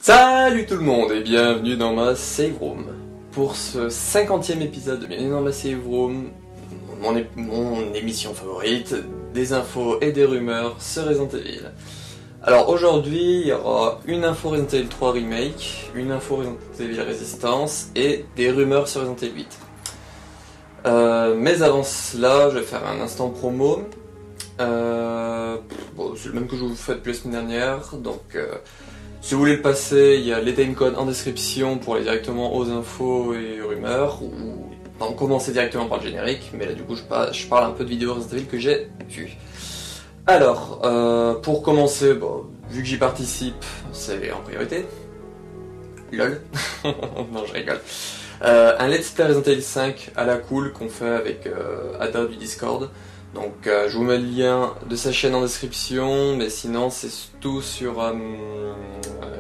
Salut tout le monde et bienvenue dans ma save room. Pour ce 50e épisode de Bienvenue dans ma save room, mon émission favorite, des infos et des rumeurs sur Resident Evil. Alors aujourd'hui, il y aura une info Resident Evil 3 Remake, une info Resident Evil Resistance et des rumeurs sur Resident Evil 8. Mais avant cela, je vais faire un instant promo. C'est le même que je vous fais depuis la semaine dernière, donc si vous voulez le passer, il y a les timecodes en description pour aller directement aux infos et rumeurs, ou commencer directement par le générique, mais là du coup je parle un peu de vidéos Resident Evil que j'ai vues. Alors, pour commencer, vu que j'y participe, c'est en priorité. LOL. Non, je rigole. Un Let's Play Resident Evil 5 à la cool qu'on fait avec Ada du Discord. Donc je vous mets le lien de sa chaîne en description, mais sinon c'est tout sur...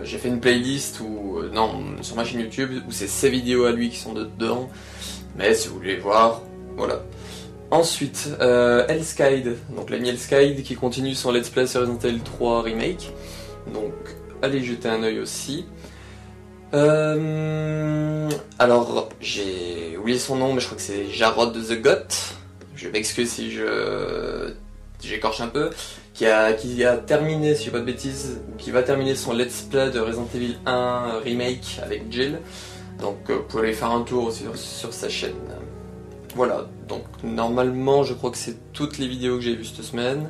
j'ai fait une playlist sur ma chaîne YouTube où c'est ses vidéos à lui qui sont dedans, mais si vous voulez voir, voilà. Ensuite, Elskide, donc l'ami Elskide qui continue son Let's Play sur Resident Evil 3 Remake, donc allez jeter un oeil aussi. Alors, j'ai oublié son nom, mais je crois que c'est Jarod the Goth. Je m'excuse si j'écorche un peu, qui a terminé, si je dis pas de bêtises, qui va terminer son let's play de Resident Evil 1 Remake avec Jill. Donc vous pouvez aller faire un tour aussi sur sa chaîne. Voilà, donc normalement je crois que c'est toutes les vidéos que j'ai vues cette semaine,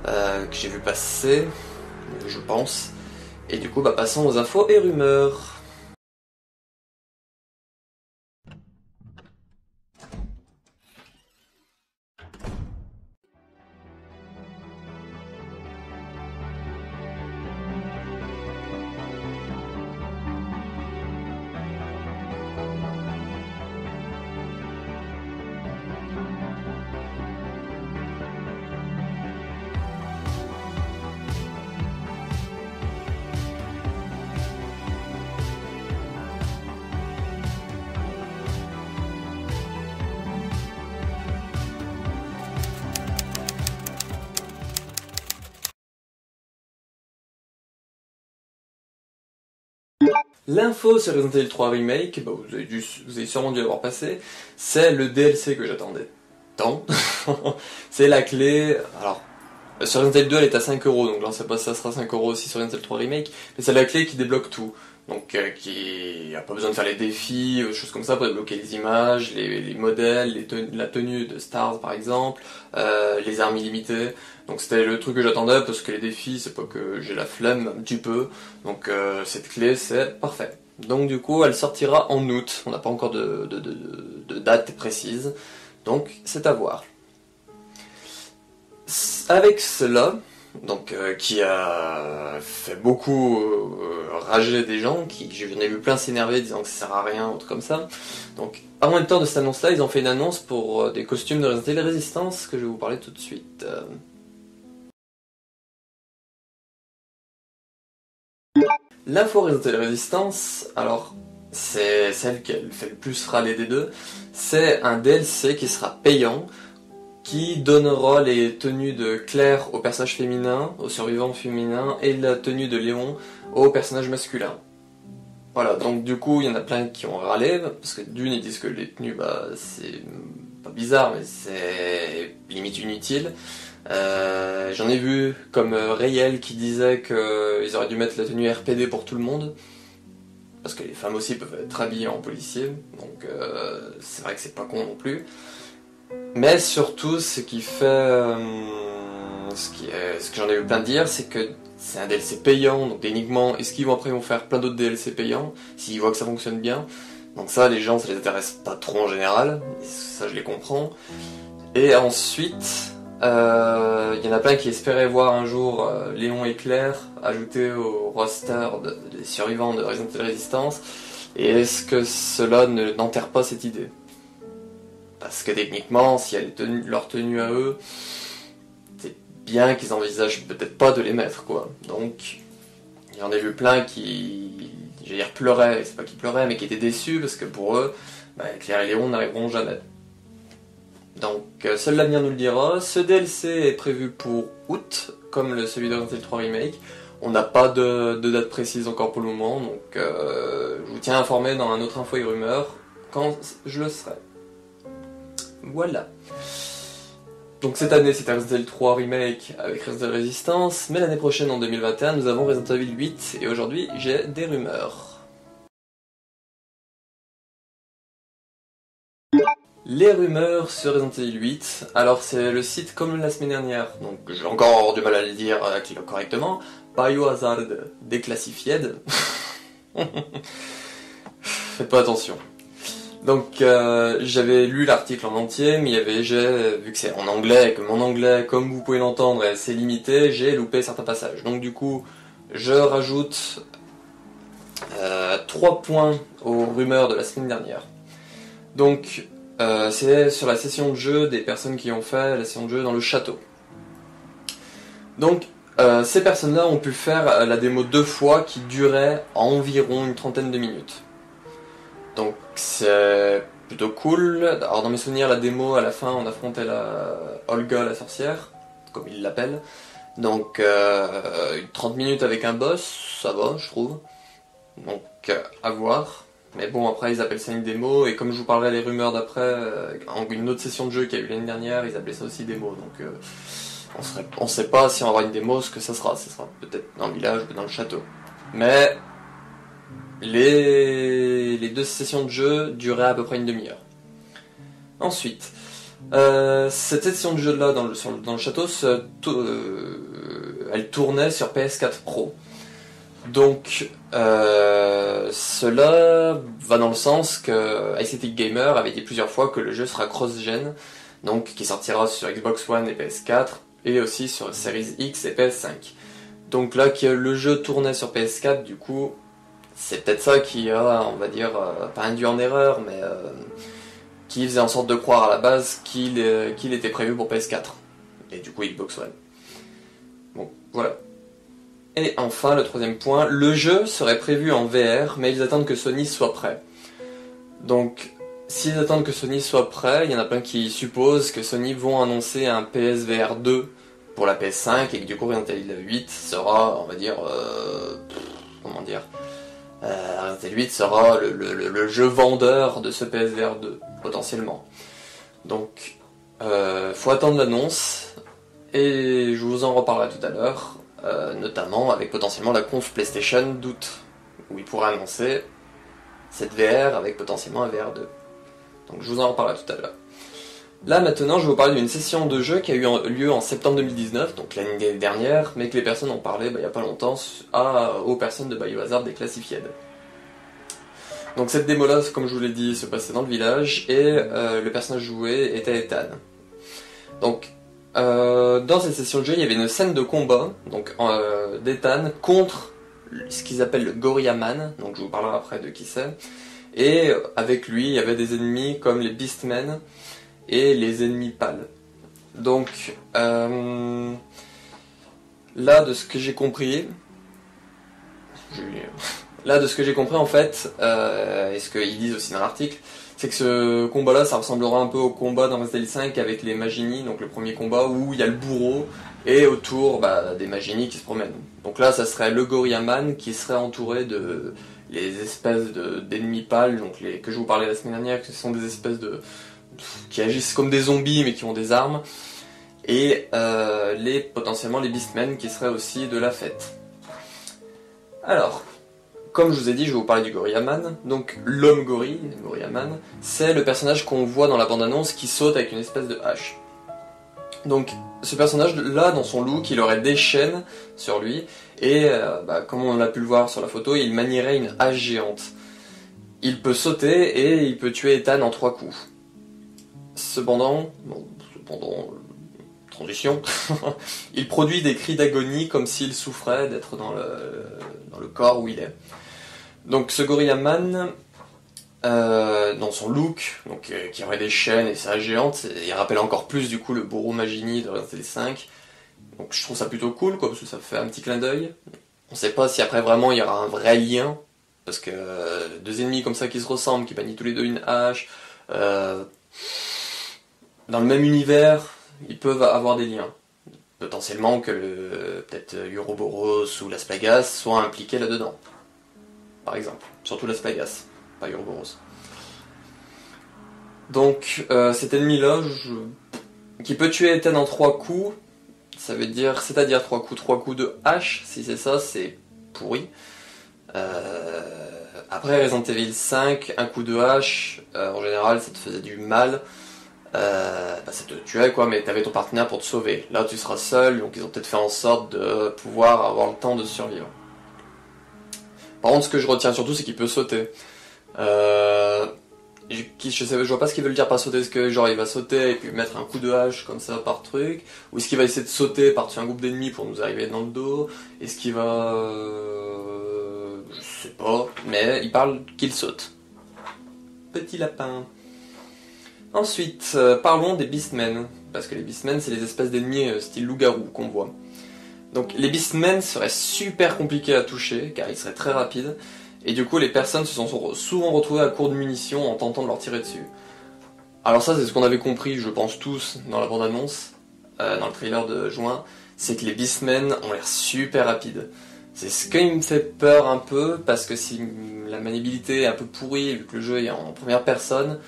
que j'ai vu passer, je pense. Et du coup passons aux infos et rumeurs. L'info sur Resident Evil 3 Remake, vous avez sûrement dû l'avoir passé, c'est le DLC que j'attendais tant. C'est la clé. Alors, sur Resident Evil 2 elle est à 5€, donc là on sait pas si ça sera 5€ aussi sur Resident Evil 3 Remake, mais c'est la clé qui débloque tout. Donc qui a pas besoin de faire les défis, choses comme ça pour débloquer les images, les modèles, la tenue de Stars par exemple, les armes illimitées. Donc c'était le truc que j'attendais parce que les défis c'est pas que j'ai la flemme un petit peu, donc cette clé c'est parfait. Donc du coup elle sortira en août, on n'a pas encore de date précise, donc c'est à voir. Avec cela, donc qui a fait beaucoup rager des gens, j'en ai vu plein s'énerver disant que ça sert à rien, ou truc comme ça. Donc en même temps de cette annonce là, ils ont fait une annonce pour des costumes de Resident Evil Resistance que je vais vous parler tout de suite. L'info Resident Evil Resistance, alors c'est celle qui fait le plus râler des deux, c'est un DLC qui sera payant, qui donnera les tenues de Claire aux personnages féminins, aux survivants féminins, et la tenue de Léon aux personnages masculins. Voilà, donc du coup, il y en a plein qui ont râlé, parce que d'une, ils disent que les tenues, c'est pas bizarre, mais c'est limite inutile. J'en ai vu comme Rayel qui disait qu'ils auraient dû mettre la tenue RPD pour tout le monde, parce que les femmes aussi peuvent être habillées en policier, donc c'est vrai que c'est pas con non plus. Mais surtout, ce qui fait, ce que j'en ai vu plein de dire, c'est que c'est un DLC payant, donc techniquement, est-ce qu'ils vont faire plein d'autres DLC payants, s'ils voient que ça fonctionne bien. Donc ça, les gens, ça les intéresse pas trop en général, ça je les comprends. Et ensuite, il y en a plein qui espéraient voir un jour Léon et Claire ajoutés au roster des survivants de Resident Evil Resistance, et est-ce que cela n'enterre pas cette idée? Parce que techniquement, si elle est leur tenue à eux, c'est bien qu'ils envisagent peut-être pas de les mettre, quoi. Donc, j'en ai vu plein qui, j'allais dire pleuraient, c'est pas qu'ils pleuraient, mais qui étaient déçus parce que pour eux, Claire et Léon n'arriveront jamais. Donc, seul l'avenir nous le dira. Ce DLC est prévu pour août, comme celui de Resident Evil 3 Remake. On n'a pas de date précise encore pour le moment, donc je vous tiens informé dans un autre info et rumeur quand je le serai. Voilà. Donc cette année c'était Resident Evil 3 Remake avec Resident Evil Resistance, mais l'année prochaine en 2021 nous avons Resident Evil 8 et aujourd'hui j'ai des rumeurs. Les rumeurs sur Resident Evil 8, alors c'est le site comme la semaine dernière, donc j'ai encore du mal à le dire correctement, Biohazard Declassified. Faites pas attention. Donc j'avais lu l'article en entier, mais vu que c'est en anglais, et que mon anglais, comme vous pouvez l'entendre, est assez limité, j'ai loupé certains passages. Donc du coup, je rajoute 3 points aux rumeurs de la semaine dernière. Donc c'est sur la session de jeu des personnes qui ont fait la session de jeu dans le château. Donc ces personnes-là ont pu faire la démo 2 fois qui durait environ une trentaine de minutes. Donc c'est plutôt cool. Alors dans mes souvenirs, la démo, à la fin, on affrontait Olga la sorcière, comme ils l'appellent. Donc 30 minutes avec un boss, ça va, je trouve. Donc à voir. Mais bon, après ils appellent ça une démo, et comme je vous parlerai des rumeurs d'après, en une autre session de jeu qu'il y a eu l'année dernière, ils appelaient ça aussi démo. Donc on sait pas si on va avoir une démo, ce que ça sera. Ça sera peut-être dans le village ou dans le château. Mais les 2 sessions de jeu duraient à peu près une demi-heure. Ensuite, cette session de jeu là dans le château, elle tournait sur PS4 Pro. Donc cela va dans le sens que Aesthetic Gamer avait dit plusieurs fois que le jeu sera cross-gen, donc qui sortira sur Xbox One et PS4, et aussi sur Series X et PS5. Donc là que le jeu tournait sur PS4, du coup, c'est peut-être ça qui a, on va dire, pas induit en erreur, mais qui faisait en sorte de croire à la base qu'il était prévu pour PS4. Et du coup Xbox One. Bon, voilà. Et enfin, le 3e point, le jeu serait prévu en VR, mais ils attendent que Sony soit prêt. Donc, s'ils attendent que Sony soit prêt, il y en a plein qui supposent que Sony vont annoncer un PSVR 2 pour la PS5, et que du coup Resident Evil 8 sera, on va dire, comment dire, Resident Evil 8 sera le jeu vendeur de ce PSVR 2, potentiellement. Donc, faut attendre l'annonce, et je vous en reparlerai tout à l'heure, notamment avec potentiellement la conf PlayStation d'août, où ils pourraient annoncer cette VR avec potentiellement un VR 2. Donc je vous en reparlerai tout à l'heure. Là maintenant, je vais vous parler d'une session de jeu qui a eu lieu en septembre 2019, donc l'année dernière, mais que les personnes ont parlé il n'y a pas longtemps aux personnes de Biohazard Declassified. Donc cette démo-là, comme je vous l'ai dit, se passait dans le village, et le personnage joué était Ethan. Donc dans cette session de jeu, il y avait une scène de combat donc d'Ethan contre ce qu'ils appellent le Gorilla Man, donc je vous parlerai après de qui c'est. Et avec lui, il y avait des ennemis comme les Beastmen et les ennemis pâles. Donc là, de ce que j'ai compris, en fait, et ce qu'ils disent aussi dans l'article, c'est que ce combat-là, ça ressemblera un peu au combat dans Resident Evil 5 avec les Magini, donc le premier combat où il y a le bourreau, et autour des Magini qui se promènent. Donc là, ça serait le Gorilla Man qui serait entouré de les espèces d'ennemis pâles, donc que je vous parlais la semaine dernière, que ce sont des espèces qui agissent comme des zombies mais qui ont des armes, et potentiellement les Beastmen qui seraient aussi de la fête. Alors, comme je vous ai dit, je vais vous parler du Gorilla Man. Donc l'homme gorille, Gorilla Man, c'est le personnage qu'on voit dans la bande-annonce qui saute avec une espèce de hache. Donc ce personnage-là, dans son look, il aurait des chaînes sur lui, et comme on l'a pu le voir sur la photo, il manierait une hache géante. Il peut sauter et il peut tuer Ethan en 3 coups. Cependant, transition, il produit des cris d'agonie comme s'il souffrait d'être dans le corps où il est. Donc ce Gorilla Man, dans son look, qui aurait des chaînes et sa géante, il rappelle encore plus du coup le bourreau Magini de Resident Evil 5. Donc je trouve ça plutôt cool, parce que ça fait un petit clin d'œil. On sait pas si après vraiment il y aura un vrai lien, parce que 2 ennemis comme ça qui se ressemblent, qui manient tous les 2 une hache, dans le même univers, ils peuvent avoir des liens. potentiellement que peut-être Uroboros ou Las Plagas soient impliqués là-dedans. Par exemple. Surtout Las Plagas, pas Uroboros. Donc cet ennemi-là, qui peut tuer Ethan en 3 coups, ça veut dire, c'est-à-dire 3 coups de hache, si c'est ça, c'est pourri. Après Resident Evil 5, un coup de hache, en général ça te faisait du mal, ça te tuait quoi, mais t'avais ton partenaire pour te sauver. Là tu seras seul, donc ils ont peut-être fait en sorte de pouvoir avoir le temps de survivre. Par contre ce que je retiens surtout c'est qu'il peut sauter. Je vois pas ce qu'ils veulent dire par sauter, est-ce que genre il va sauter et puis mettre un coup de hache comme ça par truc, ou est-ce qu'il va essayer de sauter par-dessus un groupe d'ennemis pour nous arriver dans le dos, est-ce qu'il va... je sais pas, mais il parle qu'il saute. Petit lapin. Ensuite, parlons des Beastmen, parce que les Beastmen c'est les espèces d'ennemis style loup-garou qu'on voit. Donc les Beastmen seraient super compliqués à toucher, car ils seraient très rapides, et du coup les personnes se sont souvent retrouvées à court de munitions en tentant de leur tirer dessus. Alors ça c'est ce qu'on avait compris, je pense tous, dans la bande-annonce, dans le trailer de juin, c'est que les Beastmen ont l'air super rapides. C'est ce qui me fait peur un peu, parce que si la maniabilité est un peu pourrie, vu que le jeu est en première personne,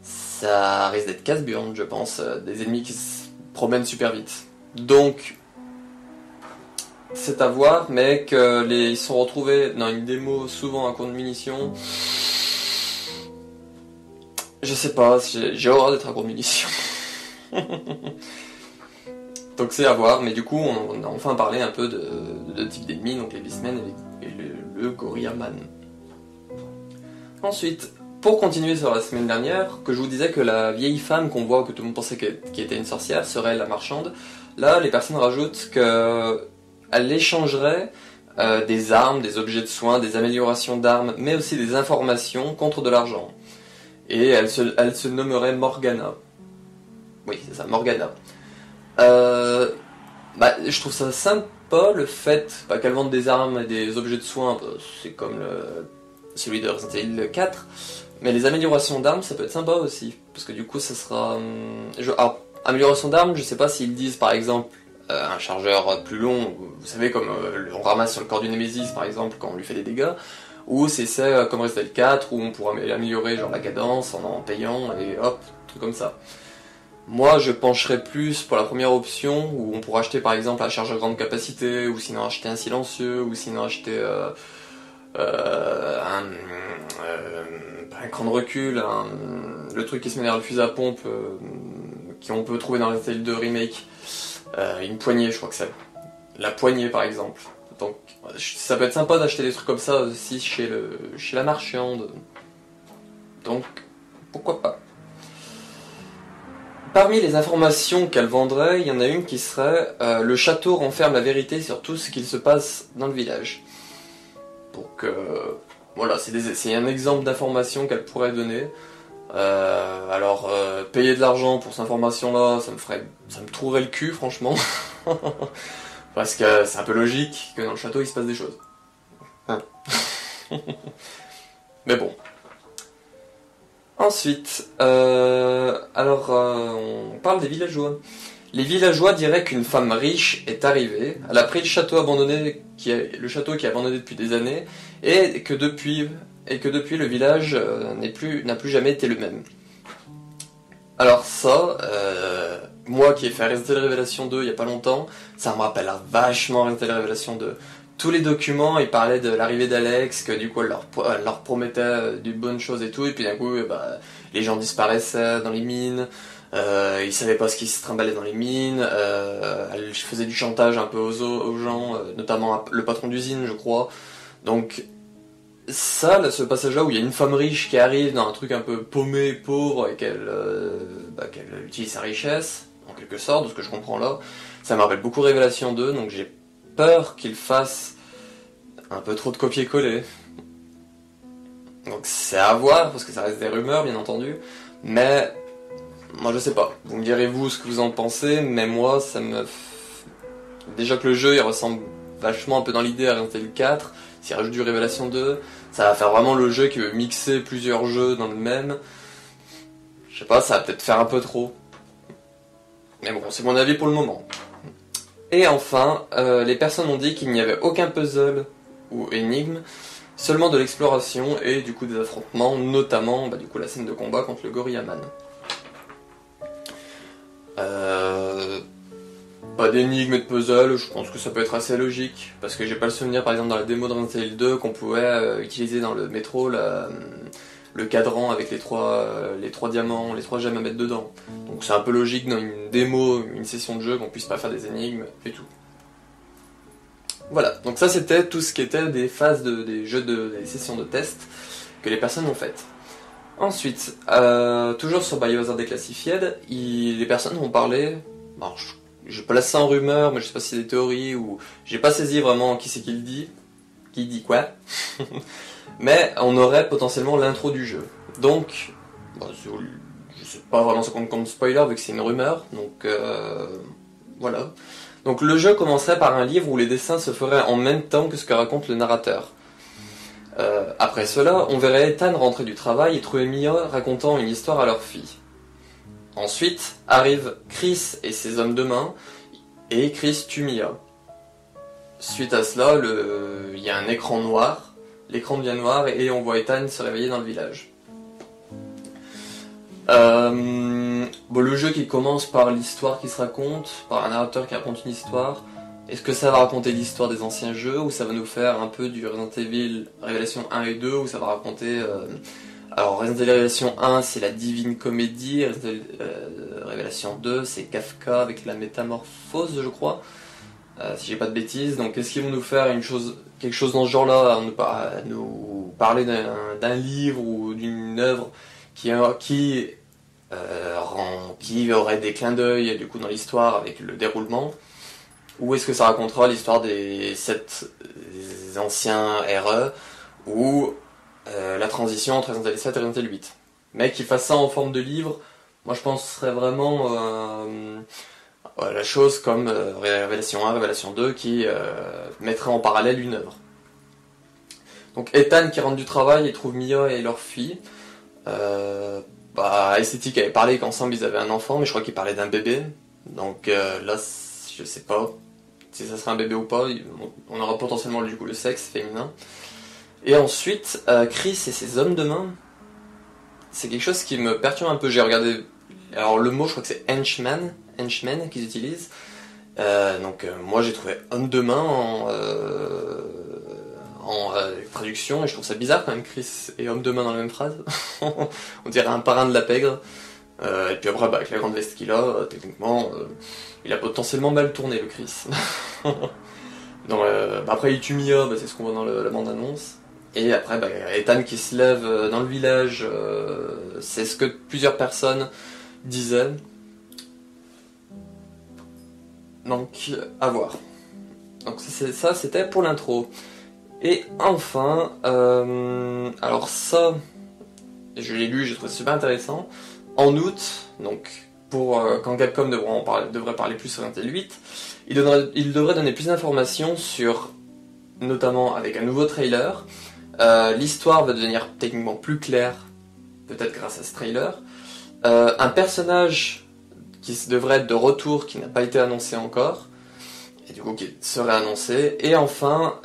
ça risque d'être casse-burn, je pense, des ennemis qui se promènent super vite. Donc, c'est à voir, mais ils sont retrouvés dans une démo souvent à court de munitions. Je sais pas, j'ai horreur d'être à court de munitions. Donc c'est à voir, mais du coup on a enfin parlé un peu de type d'ennemis, donc les Beastmen et le Gorillaman. Ensuite, pour continuer sur la semaine dernière, que je vous disais que la vieille femme qu'on voit, que tout le monde pensait qui était une sorcière, serait la marchande, là les personnes rajoutent qu'elle échangerait des armes, des objets de soins, des améliorations d'armes, mais aussi des informations contre de l'argent. Et elle se nommerait Morgana. Oui, c'est ça, Morgana. Je trouve ça sympa le fait qu'elle vende des armes et des objets de soins, c'est comme celui de Resident Evil 4, mais les améliorations d'armes ça peut être sympa aussi, parce que du coup ça sera... Alors, amélioration d'armes, je sais pas s'ils disent par exemple un chargeur plus long, vous savez comme on ramasse sur le corps du Nemesis par exemple quand on lui fait des dégâts, ou c'est comme Resident Evil 4 où on pourra améliorer genre la cadence en payant et hop, truc comme ça. Moi, je pencherais plus pour la première option, où on pourra acheter par exemple un chargeur grande capacité, ou sinon acheter un silencieux, ou sinon acheter un cran de recul, le truc qui se met derrière le fusil à pompe, qu'on peut trouver dans Resident Evil 2 Remake, une poignée, je crois que c'est. La poignée par exemple. Donc, ça peut être sympa d'acheter des trucs comme ça aussi chez la marchande. Donc, pourquoi pas. Parmi les informations qu'elle vendrait, il y en a une qui serait le château renferme la vérité sur tout ce qu'il se passe dans le village. Donc voilà, c'est un exemple d'information qu'elle pourrait donner. Payer de l'argent pour cette information-là, ça me trouverait le cul, franchement. Parce que c'est un peu logique que dans le château il se passe des choses. Mais bon. Ensuite, on parle des villageois. Les villageois diraient qu'une femme riche est arrivée, elle a pris le château abandonné, qui est abandonné depuis des années, et que depuis le village n'a plus jamais été le même. Alors ça, moi qui ai fait Resident Evil Révélation 2 il y a pas longtemps, ça me rappelle vachement Resident Evil Révélation 2. Tous les documents, ils parlaient de l'arrivée d'Alex, que du coup elle leur promettait de bonnes choses et tout, et puis d'un coup les gens disparaissaient dans les mines, ils savaient pas ce qui se trimballait dans les mines, elle faisait du chantage un peu aux gens, notamment le patron d'usine je crois. Donc ça, là, ce passage-là où il y a une femme riche qui arrive dans un truc un peu paumé, pauvre, et qu'elle utilise sa richesse, en quelque sorte, de ce que je comprends là, ça me rappelle beaucoup Révélation 2, donc j'ai peur qu'il fasse un peu trop de copier-coller. Donc c'est à voir, parce que ça reste des rumeurs, bien entendu, mais moi je sais pas. Vous me direz vous ce que vous en pensez, mais moi ça me... Déjà que le jeu il ressemble vachement un peu dans l'idée à Resident Evil 4, s'il rajoute du Révélation 2, ça va faire vraiment le jeu qui veut mixer plusieurs jeux dans le même. Je sais pas, ça va peut-être faire un peu trop. Mais bon, c'est mon avis pour le moment. Et enfin, les personnes ont dit qu'il n'y avait aucun puzzle ou énigme, seulement de l'exploration et du coup des affrontements, notamment du coup la scène de combat contre le Gorillaman. Pas d'énigme et de puzzle, je pense que ça peut être assez logique, parce que j'ai pas le souvenir par exemple dans la démo de Resident Evil 2 qu'on pouvait utiliser dans le métro le cadran avec les trois diamants, les 3 gemmes à mettre dedans. Donc c'est un peu logique dans une démo, une session de jeu qu'on puisse pas faire des énigmes et tout. Voilà, donc ça c'était tout ce qui était des phases des jeux des sessions de test que les personnes ont faites. Ensuite, toujours sur Biohazard Declassified, les personnes ont parlé, alors je place ça en rumeur, mais je sais pas si c'est des théories ou j'ai pas saisi vraiment qui c'est qui le dit, qui dit quoi, mais on aurait potentiellement l'intro du jeu. Donc, je sais pas vraiment ce qu'on compte comme spoiler vu que c'est une rumeur, donc voilà. Donc le jeu commencerait par un livre où les dessins se feraient en même temps que ce que raconte le narrateur. Après cela, on verrait Ethan rentrer du travail et trouver Mia racontant une histoire à leur fille. Ensuite, arrivent Chris et ses hommes de main, et Chris tue Mia. Suite à cela, il y a un écran noir, l'écran devient noir et on voit Ethan se réveiller dans le village. Le jeu qui commence par l'histoire qui se raconte, par un narrateur qui raconte une histoire. Est-ce que ça va raconter l'histoire des anciens jeux ou ça va nous faire un peu du Resident Evil Révélation 1 et 2 ou ça va raconter... Alors Resident Evil Révélation 1 c'est la Divine Comédie, Resident Evil Révélation 2 c'est Kafka avec la métamorphose je crois, si j'ai pas de bêtises. Donc est-ce qu'ils vont nous faire quelque chose dans ce genre-là, à nous parler d'un livre ou d'une œuvre qui aurait des clins d'œil du coup dans l'histoire avec le déroulement, ou est-ce que ça racontera l'histoire des 7 anciens RE ou la transition entre Resident Evil 7 et Resident Evil 8. Mais qu'ils fassent ça en forme de livre, moi je pense que ce serait vraiment la chose comme Révélation 1, Révélation 2 qui mettrait en parallèle une œuvre. Donc Ethan qui rentre du travail et trouve Mia et leur fille. Esthétique avait parlé qu'ensemble ils avaient un enfant, mais je crois qu'ils parlaient d'un bébé. Donc là, je sais pas si ça serait un bébé ou pas. On aura potentiellement du coup le sexe féminin. Et ensuite, Chris et ses hommes de main, c'est quelque chose qui me perturbe un peu. J'ai regardé, alors le mot je crois que c'est henchman qu'ils utilisent. Moi j'ai trouvé homme de main en traduction et je trouve ça bizarre quand même Chris et homme de main dans la même phrase. On dirait un parrain de la pègre. Et puis après avec la grande veste qu'il a, techniquement il a potentiellement mal tourné le Chris. Après il tue Mia, c'est ce qu'on voit dans la bande-annonce. Et après Ethan qui se lève dans le village, c'est ce que plusieurs personnes disaient. Donc à voir. Donc ça c'était pour l'intro. Et enfin, alors ça, je l'ai lu, j'ai trouvé super intéressant. En août, donc quand Capcom devrait parler plus sur Resident Evil 8, il devrait donner plus d'informations sur, notamment avec un nouveau trailer. L'histoire va devenir techniquement plus claire, peut-être grâce à ce trailer. Un personnage qui devrait être de retour, qui n'a pas été annoncé encore, et du coup qui serait annoncé. Et enfin,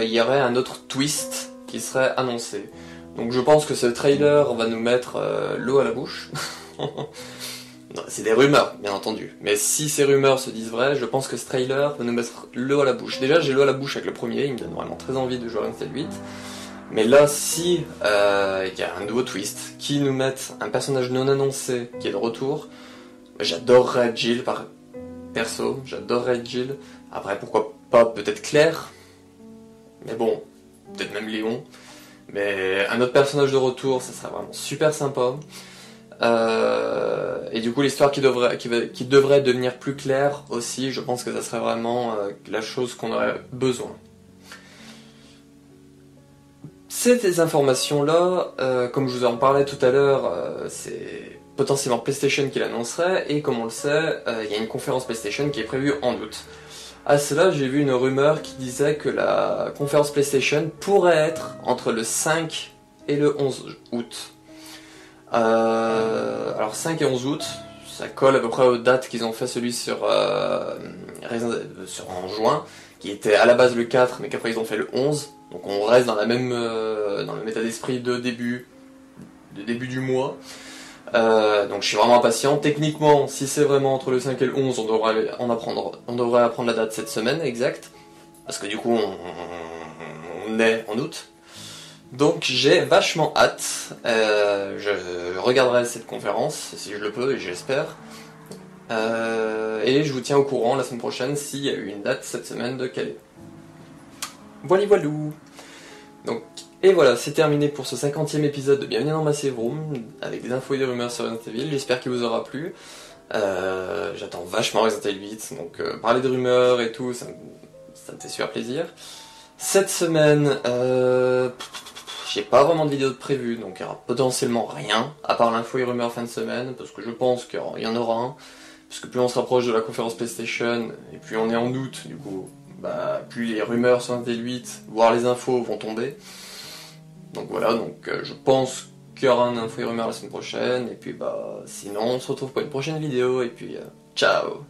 il y aurait un autre twist qui serait annoncé. Donc je pense que ce trailer va nous mettre l'eau à la bouche. C'est des rumeurs, bien entendu. Mais si ces rumeurs se disent vraies, je pense que ce trailer va nous mettre l'eau à la bouche. Déjà, j'ai l'eau à la bouche avec le premier, il me donne vraiment très envie de jouer à Resident Evil 8. Mais là, si il y a un nouveau twist, qui nous mette un personnage non annoncé qui est de retour, j'adorerais Jill perso, j'adorerais Jill. Après, pourquoi pas peut-être Claire, mais bon, peut-être même Léon. Mais un autre personnage de retour, ça serait vraiment super sympa. Et du coup, l'histoire qui devrait devenir plus claire aussi, je pense que ça serait vraiment la chose qu'on aurait besoin. Ces informations-là, comme je vous en parlais tout à l'heure, c'est potentiellement PlayStation qui l'annoncerait, et comme on le sait, il y a une conférence PlayStation qui est prévue en août. À cela, j'ai vu une rumeur qui disait que la conférence PlayStation pourrait être entre le 5 et le 11 août. Alors 5 et 11 août, ça colle à peu près aux dates qu'ils ont fait celui en juin, qui était à la base le 4, mais qu'après ils ont fait le 11. Donc on reste dans dans le même état d'esprit de début du mois. Donc je suis vraiment impatient. Techniquement, si c'est vraiment entre le 5 et le 11, on devrait apprendre la date cette semaine exacte. Parce que du coup, on est en août. Donc j'ai vachement hâte. Je regarderai cette conférence, si je le peux, et j'espère. Et je vous tiens au courant la semaine prochaine s'il y a eu une date cette semaine de Calais. Voilou. Donc, et voilà, c'est terminé pour ce 50e épisode de Bienvenue dans ma Save Room, avec des infos et des rumeurs sur Resident Evil. J'espère qu'il vous aura plu. J'attends vachement Resident Evil 8, donc parler de rumeurs et tout, ça me fait super plaisir. Cette semaine, j'ai pas vraiment de vidéo de prévue, donc il y aura potentiellement rien, à part l'info et rumeurs fin de semaine, parce que je pense qu'il y en aura un, parce que plus on se rapproche de la conférence PlayStation, et plus on est en août, du coup, plus les rumeurs sur Resident Evil 8, voire les infos vont tomber. Donc voilà, je pense qu'il y aura un info et rumeurs la semaine prochaine, et puis sinon on se retrouve pour une prochaine vidéo, et puis ciao.